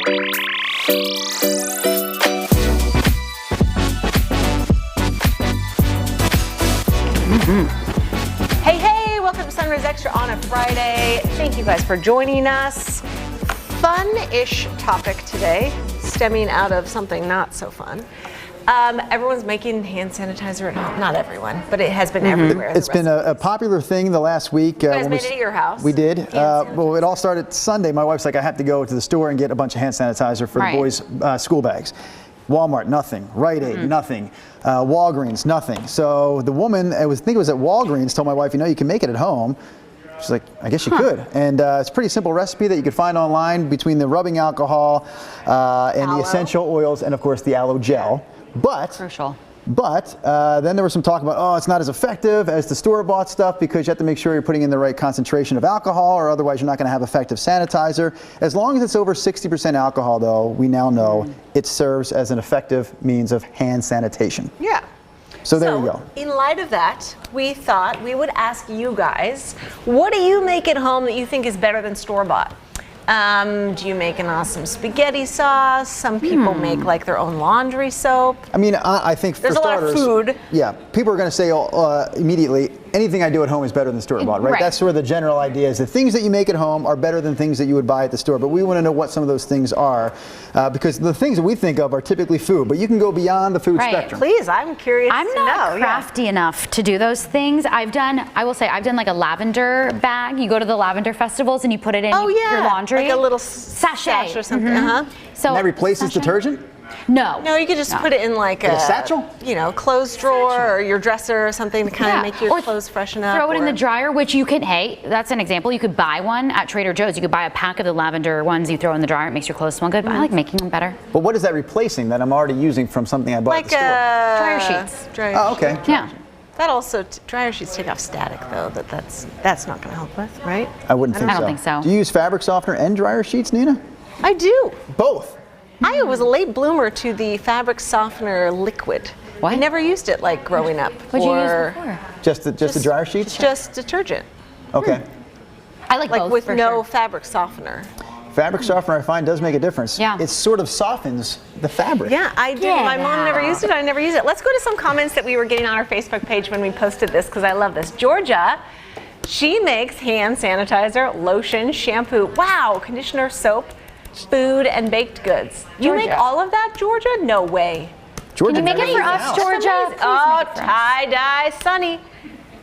Hey, welcome to Sunrise Extra on a Friday. Thank you guys for joining us. Fun-ish topic today, stemming out of something not so fun. Everyone's making hand sanitizer at home. Not everyone, but it has been everywhere. It's been a popular thing the last week. You guys made it at your house. We did. Well, it all started Sunday. My wife's like, I have to go to the store and get a bunch of hand sanitizer for the boys' school bags. Walmart, nothing. Rite Aid, nothing. Walgreens, nothing. So the woman, I think it was at Walgreens, told my wife, you can make it at home. She's like, I guess you could. And it's a pretty simple recipe that you could find online between the rubbing alcohol and the essential oils and, of course, the aloe gel. But crucial. But then there was some talk about, it's not as effective as the store-bought stuff because you have to make sure you're putting in the right concentration of alcohol or otherwise you're not going to have effective sanitizer. As long as it's over 60% alcohol, though, we now know it serves as an effective means of hand sanitation. Yeah. So there you go. In light of that, we thought we would ask you guys, what do you make at home that you think is better than store-bought? Do you make an awesome spaghetti sauce? Some people make like their own laundry soap. I mean, I think there's for starters, a lot of food. Yeah, people are going to say immediately, anything I do at home is better than store-bought, right? That's sort of the general idea is the things that you make at home are better than things that you would buy at the store. But we want to know what some of those things are because the things that we think of are typically food, but you can go beyond the food spectrum. Please, I'm curious I'm not crafty enough to do those things. I will say I've done like a lavender bag. You go to the lavender festivals and you put it in your laundry. Like a little sachet or something. So and that replaces detergent? No. No, you could just put it in like a satchel? Clothes drawer or your dresser or something to kind of make your clothes freshen up. Throw it in the dryer, which you can, that's an example. You could buy one at Trader Joe's. You could buy a pack of the lavender ones you throw in the dryer. It makes your clothes smell good. But I like making them better. But what is that replacing that I'm already using from something I bought at the store? Dryer sheets. Oh, okay. Yeah. That also, dryer sheets take off static though, that's not going to help with, right? I wouldn't think so. I don't think so. Do you use fabric softener and dryer sheets, Nina? I do. Both? I was a late bloomer to the fabric softener liquid. What? I never used it like growing up. What'd you use before? Just the dryer sheets? Just detergent. Okay. I like both with for no sure. fabric softener. Fabric softener I find does make a difference. Yeah. It sort of softens the fabric. Yeah, I did. Yeah. My mom never used it. I never used it. Let's go to some comments that we were getting on our Facebook page when we posted this because I love this. Georgia, she makes hand sanitizer, lotion, shampoo, conditioner, soap, food, and baked goods. You make all of that, Georgia? No way. Georgia, Can you make it for us, Georgia? Oh, tie-dye, Sunny.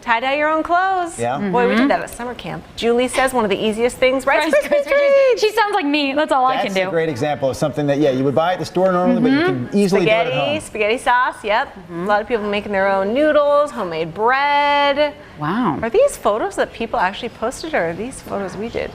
Tie-dye your own clothes. Yeah. Boy, we did that at summer camp. Julie says one of the easiest things, Rice Krispie treats. She sounds like me. That's all I can do. That's a great example of something that, you would buy at the store normally, but you can easily do it at home. Spaghetti sauce, yep. A lot of people making their own noodles, homemade bread. Wow. Are these photos that people actually posted or are these photos we did?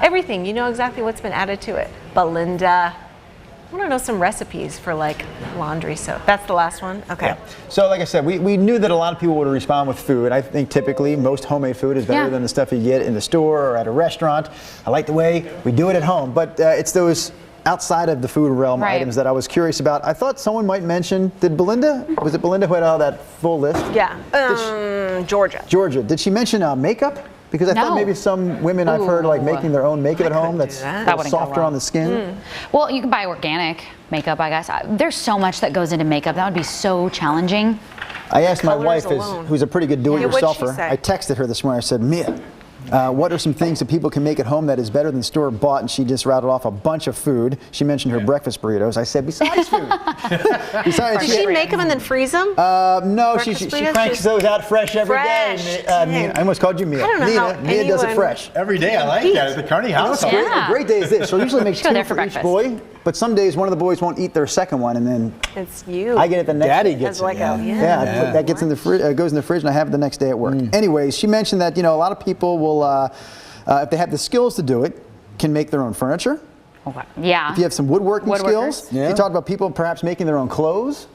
Everything, you know exactly what's been added to it. Belinda. I want to know some recipes for like laundry soap. That's the last one? Okay. Yeah. So like I said, we knew that a lot of people would respond with food. I think typically most homemade food is better than the stuff you get in the store or at a restaurant. I like the way we do it at home, but it's those outside of the food realm items that I was curious about. I thought someone might mention, was it Belinda who had all that full list? Yeah, Georgia. Georgia, did she mention makeup? Because I thought maybe some women I've heard like making their own makeup at home that's softer on the skin. Well, you can buy organic makeup, I guess. There's so much that goes into makeup. That would be so challenging. I asked my wife, who's a pretty good do-it-yourselfer, say? I texted her this morning, I said, Mia, what are some things that people can make at home that is better than store-bought? And she just rattled off a bunch of food. She mentioned her breakfast burritos. I said, besides food. Does she make them and then freeze them? No, she cranks those out fresh every day. I almost called you Mia. I don't know Mia does it fresh. Every day, I like that at the Kearney house. A great day is this. She'll usually make two for each boy, but some days one of the boys won't eat their second one, and then it's you. I get it the next day. Daddy gets it. That gets in the fridge, goes in the fridge, and I have it the next day at work. Anyways, she mentioned that a lot of people will, if they have the skills to do it, can make their own furniture. Okay. Yeah. If you have some woodworking skills, you talked about people perhaps making their own clothes.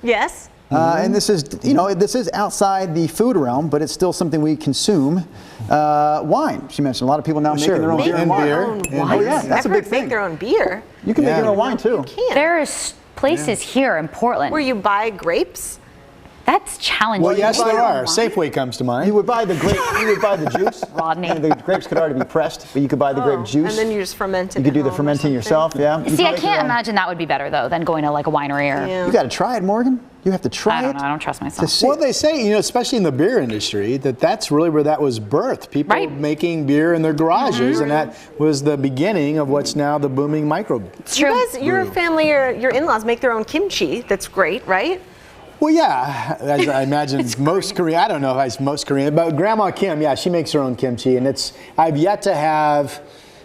Yes. And this is, this is outside the food realm, but it's still something we consume. Wine, she mentioned. A lot of people now making their own beer and wine. Oh yeah, that's a big thing. Make their own beer. You can make your own wine too. You can. There's places here in Portland where you buy grapes. That's challenging. Well, yes, there are. Why? Safeway comes to mind. You would buy the grape. You would buy the juice. Rodney. And the grapes could already be pressed, but you could buy the grape juice. And then you just ferment it. You could do at the home or fermenting something. yourself. Yeah. You See, I make your can't own. imagine that would be better though than going to like a winery or. Yeah. You got to try it, Morgan. You have to try I don't it. know. I don't trust to myself. see Well, it. they say, especially in the beer industry, that's really where that was birthed. People Right. making beer in their garages, and that was the beginning of what's now the booming micro. It's true. You guys, your family, your in-laws make their own kimchi. That's great, right? Well, yeah, as I imagine most Korean. I don't know if it's most Korean, but Grandma Kim, yeah, she makes her own kimchi, and I've yet to have.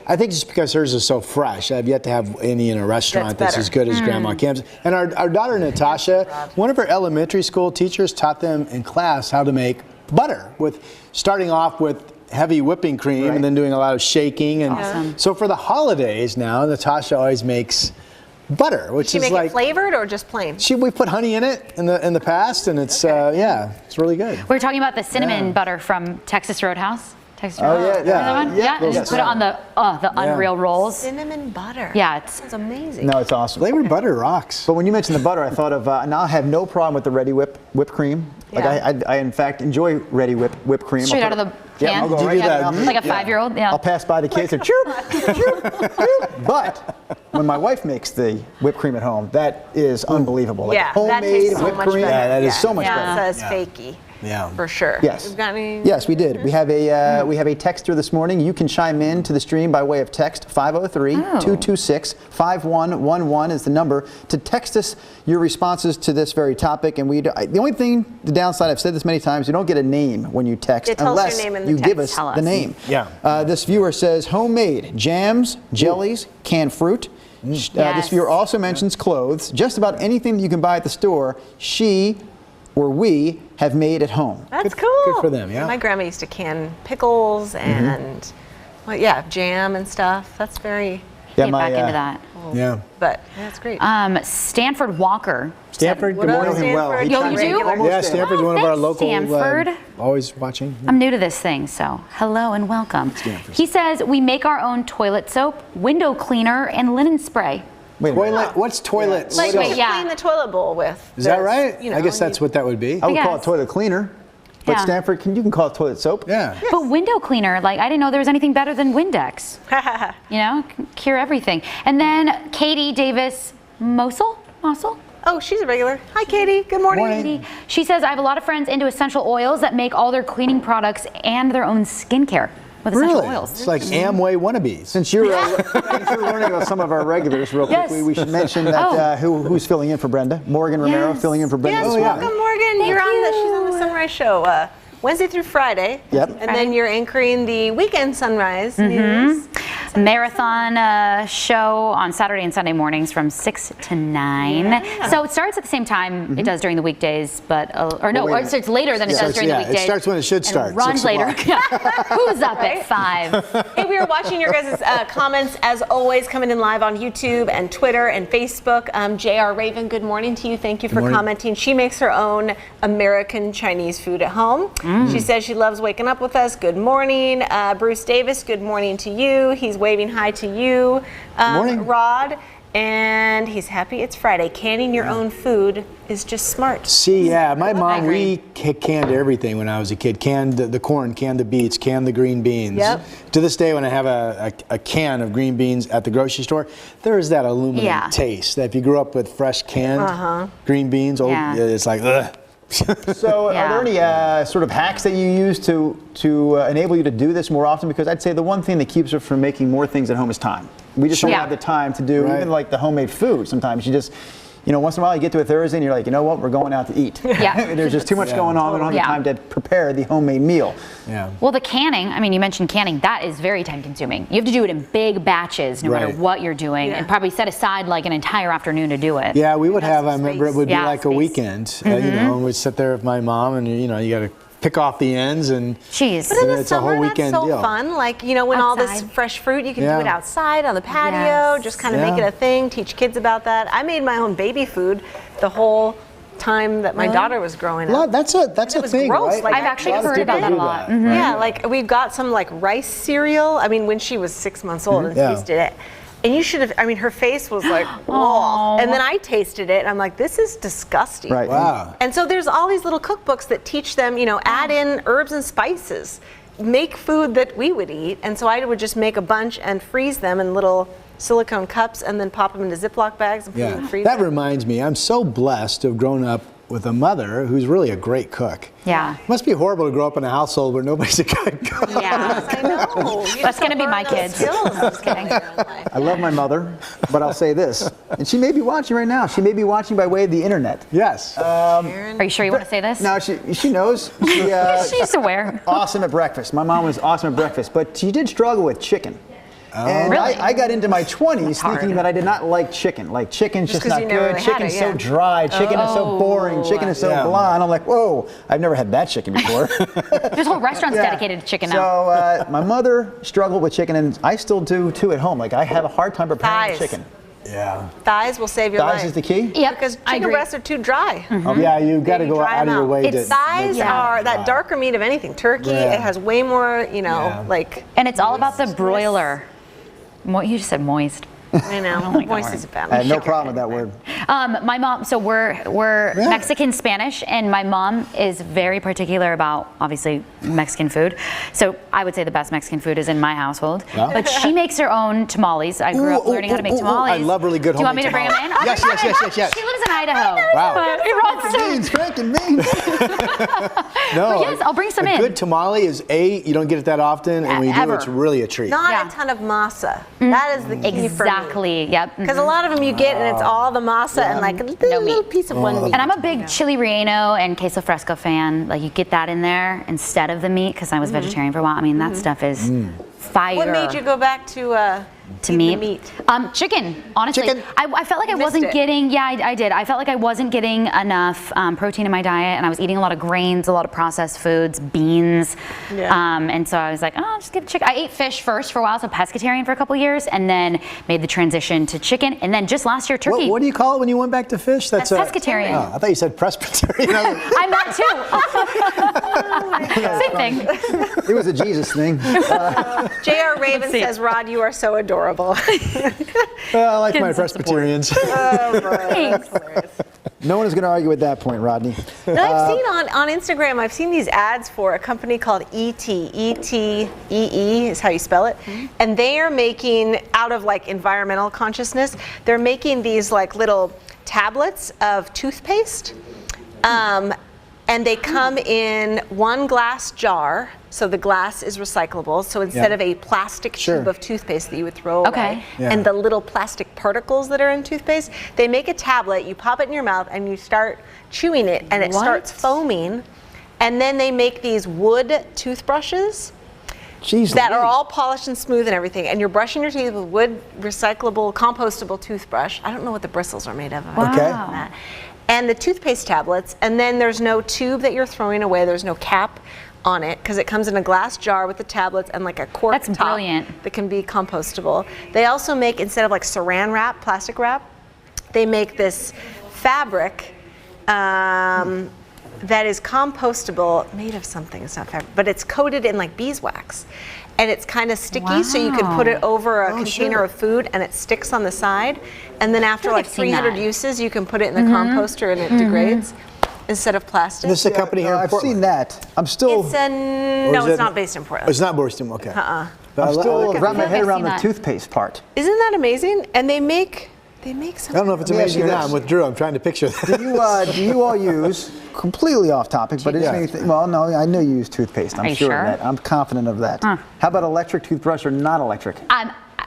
I think just because hers is so fresh, I've yet to have any in a restaurant that's better. as good as Grandma Kim's. And our daughter Natasha, one of her elementary school teachers taught them in class how to make butter, with starting off with heavy whipping cream Right. and then doing a lot of shaking. And Awesome. so for the holidays now, Natasha always makes butter, which She is make like it flavored or just plain? we put honey in it in the past, and it's it's really good. We were talking about the cinnamon Yeah. butter from Texas Roadhouse. Texas Oh, Roadhouse. yeah, Remember that one? yeah. Yeah, and Yes. just put it on the unreal rolls. Cinnamon butter. Yeah, it's Sounds amazing. No, it's awesome. Flavored butter rocks. But when you mentioned the butter, I thought of, now I have no problem with the ready whipped cream. Like Yeah. I in fact enjoy ready whipped cream. straight I'll out of put the it- can. Yeah, I'll go Did you right do in that? my mouth. Like a 5-year-old. Yeah. I'll pass by the kids and choop, choop, choop. But when my wife makes the whipped cream at home, that is unbelievable. Like Yeah, that homemade tastes so whipped much cream. better. Yeah, that is so much Yeah. better. It says fakey. Yeah. For sure. Yes. We've got any? Yes, we did. We have a texter this morning. You can chime in to the stream by way of text. 503-226-5111 is the number to text us your responses to this very topic. And the only thing, the downside, I've said this many times, you don't get a name when you text Yeah, tell us your unless name in the you give text. us Tell the us. name. Yeah. This viewer says homemade jams, jellies, canned fruit. This Yes. viewer also mentions clothes. Just about anything that you can buy at the store, she or we have made at home. That's Good- cool. good for them, yeah. My grandma used to can pickles and, well, yeah, jam and stuff. That's very, Yeah, Get back into that. Yeah. but that's great. Stanford Walker. Stanford, What good up, morning. Know him well. Stanford? He Yo, chimes you in do? almost Yeah, daily. Stanford's one of our thanks, local. Stanford. Always watching. I'm new to this thing, so hello and welcome. He says we make our own toilet soap, window cleaner, and linen spray. Wait a minute. Toilet. What's toilet? like soap? what you yeah. clean the toilet bowl with. Is that There's, right? you know, I guess that's you- what that would be. I would call it guess. toilet cleaner. But Yeah. Stanford, you can call it toilet soap. Yeah. But window cleaner, like I didn't know there was anything better than Windex. You know, can cure everything. And then Katie Davis Mossel. Oh, she's a regular. Hi, Katie. Good morning. Morning. She says I have a lot of friends into essential oils that make all their cleaning products and their own skincare with essential Really? oils. It's like Amway wannabes. Since you're learning about some of our regulars real Yes. quickly, we should mention that who's filling in for Brenda. Morgan Romero Yes. filling in for Brenda Yes, this yeah. morning. welcome, Morgan. Thank You're on the. you. She's on the Sunrise Show Wednesday through Friday. Yep. And Friday. then you're anchoring the weekend Sunrise news. Marathon show on Saturday and Sunday mornings from 6 to 9. Yeah. So it starts at the same time it does during the weekdays, but wait a or it minute. starts later than it does during the it weekdays. starts when it should and start, Runs 6 later. o'clock. Yeah. Who's up at 5? Hey, we were watching your guys' comments as always coming in live on YouTube and Twitter and Facebook. JR Raven, good morning to you. Thank you for morning. commenting. She makes her own American Chinese food at home. She says she loves waking up with us. Good morning. Bruce Davis, good morning to you. He's waving hi to you. Morning. Rod. And he's happy it's Friday. Canning your own food is just smart. See, yeah, my mom, agree. we canned everything when I was a kid. Canned the corn, canned the beets, canned the green beans. Yep. To this day, when I have a can of green beans at the grocery store, there is that aluminum Yeah. taste that if you grew up with fresh canned green beans, Yeah. it's like, ugh. So, Yeah. are there any sort of hacks that you use to enable you to do this more often? Because I'd say the one thing that keeps us from making more things at home is time. We just don't Yeah. have the time to do Right. even like the homemade food. Sometimes you just, once in a while you get to a Thursday and you're like, you know what, we're going out to eat. Yeah. There's just too much going on. We don't have Yeah. the time to prepare the homemade meal. Yeah. Well, the canning, I mean, you mentioned canning, that is very time consuming. You have to do it in big batches no matter Right. what you're doing and probably set aside like an entire afternoon to do it. Yeah, we would Have have, I some remember it space. would be Yeah, like a space. weekend, and we'd sit there with my mom, and you got to pick off the ends, and Jeez. But in the it's a whole summer, weekend that's so deal. fun. Like, when all this Outside. fresh fruit, you can Yeah. do it outside on the patio, Yes. just kind of make it Yeah. a thing, teach kids about that. I made my own baby food the whole time that my daughter was growing Well, up. that's a It was thing, gross, right? like, I've actually A lot of heard about people that a do lot. Yeah, like we got some like rice cereal. I mean, when she was 6 months old and Yeah. tasted it. And you should have, I mean, her face was like, whoa. And then I tasted it and I'm like, this is disgusting. Right. Wow. And so there's all these little cookbooks that teach them, you know, add in herbs and spices, make food that we would eat. And so I would just make a bunch and freeze them in little silicone cups and then pop them into Ziploc bags and put them in the Yeah. freezer. That reminds me, I'm so blessed to have grown up with a mother who's really a great cook. Yeah. Must be horrible to grow up in a household where nobody's a good cook. Yeah. I know. You That's just gonna be learn my those kids. skills. Just kidding. I love my mother, but I'll say this, and she may be watching right now. She may be watching by way of the internet. Yes. Are you sure you want to say this? No, she knows. She's aware. Awesome at breakfast. My mom was awesome at breakfast, but she did struggle with chicken. And Really? I got into my 20s hard. thinking that I did not like chicken. Like, chicken's just 'cause not you never good. really had Chicken's it, so yeah. dry. Chicken is so boring. Chicken is so Yeah. bland. I'm like, whoa, I've never had that chicken before. There's whole restaurants Yeah. dedicated to chicken now. So my mother struggled with chicken, and I still do too at home. Like, I have a hard time preparing Thighs. chicken. Yeah. Thighs will save your Thighs life. is the key? Yep, Because I chicken agree. breasts are too dry. Yeah, you got to You go dry out of 'em your out. way to. It's- Thighs Yeah. are that darker meat of anything. Turkey, Yeah. it has way more, you know, Yeah. like, And it's all about the broiler. You just said moist. I know, like that moist word. is a bad I had no word. problem with that word. My mom, so we're Yeah. Mexican Spanish, and my mom is very particular about obviously Mexican food. So I would say the best Mexican food is in my household. Yeah. But she makes her own tamales. I grew up learning how to make tamales. I love really good Do you want me homemade to bring them in? tamales. I'll Yes, bring yes, them yes, in. yes, yes. She lives in Idaho. Wow. But it runs some. Beans, cranking beans. No. Yes, I'll bring some a in. good tamale is you don't get it that often, and when you do, Ever. it's really a treat. Not Yeah. a ton of masa. That is the key for me. Exactly. Yep. Because a lot of them you get and it's all the masa and like a little meat. piece of one meat. And I'm a big chili relleno and queso fresco fan. Like you get that in there instead of the meat because I was vegetarian for a while. I mean that stuff is fire. What made you go back to eat meat? the meat? Chicken, honestly. Chicken? I felt like I Missed wasn't it. getting, I did. I felt like I wasn't getting enough protein in my diet, and I was eating a lot of grains, a lot of processed foods, beans. Yeah. And so I was like, oh, I'll just give chicken. I ate fish first for a while, so pescatarian for a couple years, and then made the transition to chicken, and then just last year, turkey. What do you call it when you went back to fish? That's pescatarian. Oh, I thought you said Presbyterian. I'm that too. Same thing. It was a Jesus thing. J.R. Raven see. says, Rod, you are so adorable. Well, I like my Kids support. Presbyterians. Thanks. No one is going to argue with that point, Rodney. And I've seen on Instagram, I've seen these ads for a company called ET. E-T-E-E is how you spell it. And they are making, out of like environmental consciousness, they're making these like little tablets of toothpaste. And they come in one glass jar, so the glass is recyclable. So instead Yeah. of a plastic Sure. tube of toothpaste that you would throw away, Okay. Yeah. and the little plastic particles that are in toothpaste, they make a tablet, you pop it in your mouth, and you start chewing it, and it What? starts foaming. And then they make these wood toothbrushes Jeez that are Louise. all polished and smooth and everything, and you're brushing your teeth with wood recyclable, compostable toothbrush. I don't know what the bristles are made of. I don't Okay. know that. And the toothpaste tablets, and then there's no tube that you're throwing away. There's no cap on it because it comes in a glass jar with the tablets and like a cork That's top brilliant. that can be compostable. They also make, instead of like saran wrap, plastic wrap, they make this fabric that is compostable, made of something. It's not fabric, but it's coated in like beeswax. And it's kind of sticky, so you can put it over a container sure. of food and it sticks on the side. And then after like like I've seen 300 that. uses, you can put it in the composter and it degrades instead of plastic. This is a company here in I've Portland. seen that. I'm still, It's a, no, is it's it- not based in Portland. It's not Borston, okay. I'm still wrapping my I've head around seen the that. toothpaste part. Isn't that amazing? And they make I something. don't know if it's Let me ask amazing you or not. this. I'm with Drew. I'm trying to picture that. Do you all use, completely off topic, but it just Yeah. made me think, well, no, I know you use toothpaste. I'm Are you sure sure? of that. I'm confident of that. How about electric toothbrush or not electric?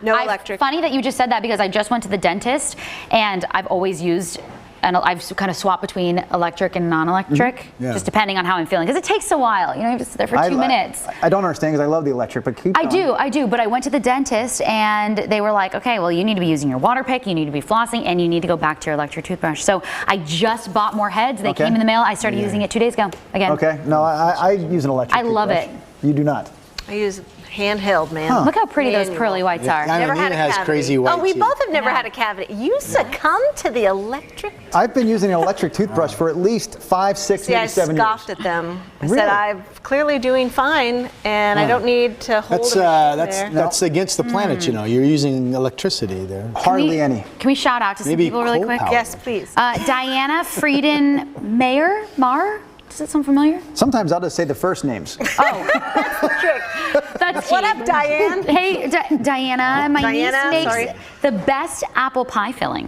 No electric. Funny that you just said that because I just went to the dentist and I've always used, and I've kind of swapped between electric and non-electric, Yeah. just depending on how I'm feeling. Because it takes a while. You know, you have to sit there for 2 minutes. I don't understand because I love the electric, but keep going. I do, but I went to the dentist and they were like, okay, well, you need to be using your water pick, you need to be flossing, and you need to go back to your electric toothbrush. So I just bought more heads. They Okay. came in the mail. I started using it 2 days ago again. Okay, no, I use an electric I love toothbrush. it. You do not. I use handheld, man. Look how pretty those Manual. pearly whites are. I Never mean, had Nina a has cavity. crazy white Oh, we teeth. both have never Yeah. had a cavity. You succumb to the electric. I've been using an electric toothbrush for at least 5, 6, See, I maybe 7 years. scoffed at them. I Really? said I'm clearly doing fine, and I don't need to hold That's a machine there. that's against the planet, you know. You're using electricity there. Hardly any. Can we shout out to some Maybe people really coal quick? power. Yes, please. Diana Frieden Mar? Does that sound familiar? Sometimes I'll just say the first names. Oh, that's What tea. up, Diane? Hey, Diana, my Diana, niece makes sorry. the best apple pie filling.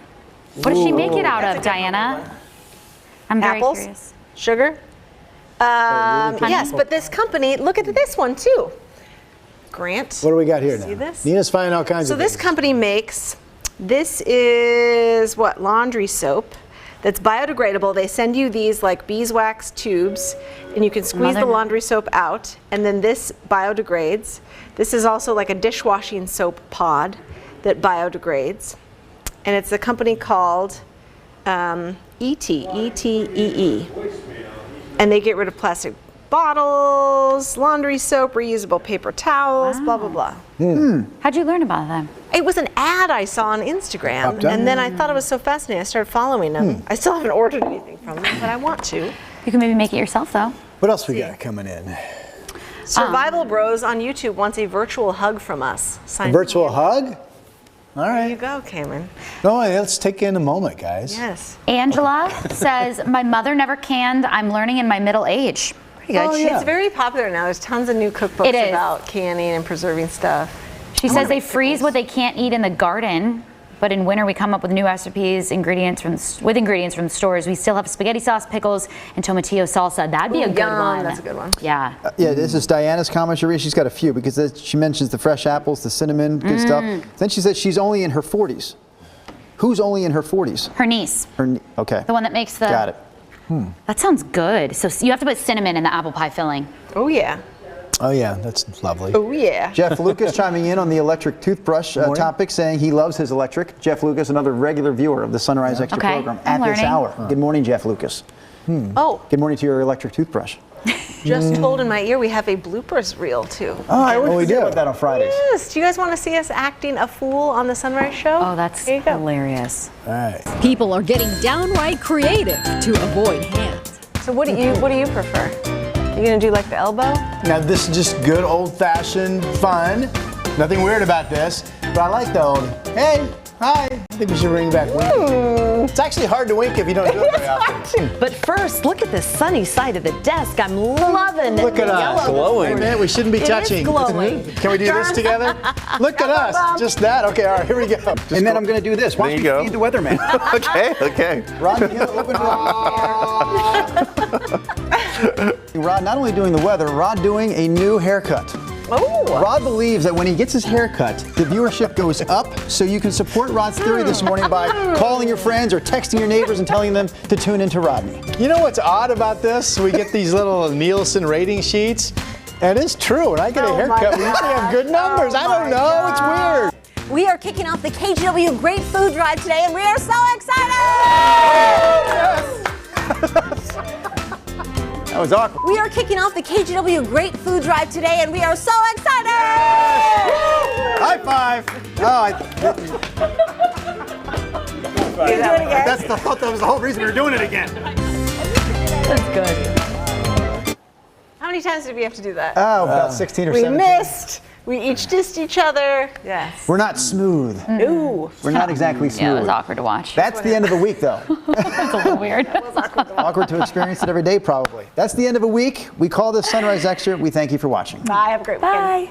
What does she make it out of, Diana? I'm very Apples? curious. Sugar? Yes, but this company, look at this one too. Grant. What do we got here now? See this? Nina's finding all kinds So of this things. company makes, this is what, laundry soap that's biodegradable. They send you these like beeswax tubes and you can squeeze the Mother- laundry soap out and then this biodegrades. This is also like a dishwashing soap pod that biodegrades. And it's a company called ETEE. And they get rid of plastic bottles, laundry soap, reusable paper towels, blah, blah, blah. How'd you learn about them? It was an ad I saw on Instagram, Popped up. and then I thought it was so fascinating. I started following them. I still haven't ordered anything from them, but I want to. You can maybe make it yourself, though. What else we got coming in? Survival Bros on YouTube wants a virtual hug from us. A Signed virtual from hug? All There you right. go, Cameron. No, let's take in a moment, guys. Yes. Angela says, my mother never canned. I'm learning in my middle age. Pretty good. Oh, yeah. It's very popular now. There's tons of new cookbooks It is. about canning and preserving stuff. She says they freeze what they can't eat in the garden, but in winter we come up with new recipes, ingredients from the stores. We still have spaghetti sauce, pickles, and tomatillo salsa. That'd be a Ooh, good yum. one. That's a good one. Yeah. Yeah, this is Diana's comment. She's got a few because she mentions the fresh apples, the cinnamon, good stuff. Then she says she's only in her 40s. Who's only in her 40s? Her niece, Okay. the one that makes the. Got it. That sounds good. So you have to put cinnamon in the apple pie filling. Oh, yeah. Oh, yeah, that's lovely. Oh, yeah. Jeff Lucas chiming in on the electric toothbrush topic, saying he loves his electric. Jeff Lucas, another regular viewer of the Sunrise Extra Okay, program I'm at this learning. hour. Good morning, Jeff Lucas. Oh, Good morning to your electric toothbrush. just told in my ear we have a bloopers reel, too. Oh, I always we forget do. about that on Fridays. Yes. Do you guys want to see us acting a fool on the Sunrise Show? Oh, that's Here you go. hilarious. All right. People are getting downright creative to avoid hands. So what do you prefer? You gonna do like the elbow? Now, this is just good old-fashioned fun. Nothing weird about this, but I like the old, hey, hi. I think we should bring back winking. It's actually hard to wink if you don't do it very often. But first, look at the sunny side of the desk. I'm loving it. Look at The us. yellow. Wait a minute, we shouldn't be It is touching. glowing. Can we do this together? Look at us. Just that. Okay, all right, here we go. And then I'm going to do this. Why There don't you you go. feed the weatherman? Okay. Rod Hill, open Rod. Rod not only doing the weather, Rod doing a new haircut. Oh. Rod believes that when he gets his haircut, the viewership goes up, so you can support Rod's theory this morning by calling your friends or texting your neighbors and telling them to tune into Rodney. You know what's odd about this? We get these little Nielsen rating sheets, and it's true. When I get a haircut, we usually have good numbers. I don't know. It's weird. We are kicking off the KGW Great Food Drive today, and we are so excited! That was awkward. We are kicking off the KGW Great Food Drive today, and we are so excited! High five. Oh, You do it again. I thought that was the whole reason we were doing it again. How many times did we have to do that? Oh, about 16 or we 17. missed. We each dissed each other. Yes. We're not smooth. Ooh. We're not exactly smooth. Yeah, it was awkward to watch. That's the end of the week, though. That's a little weird. Awkward to experience it every day, probably. That's the end of a week. We call this Sunrise Extra. We thank you for watching. Bye. Have a great weekend. Bye.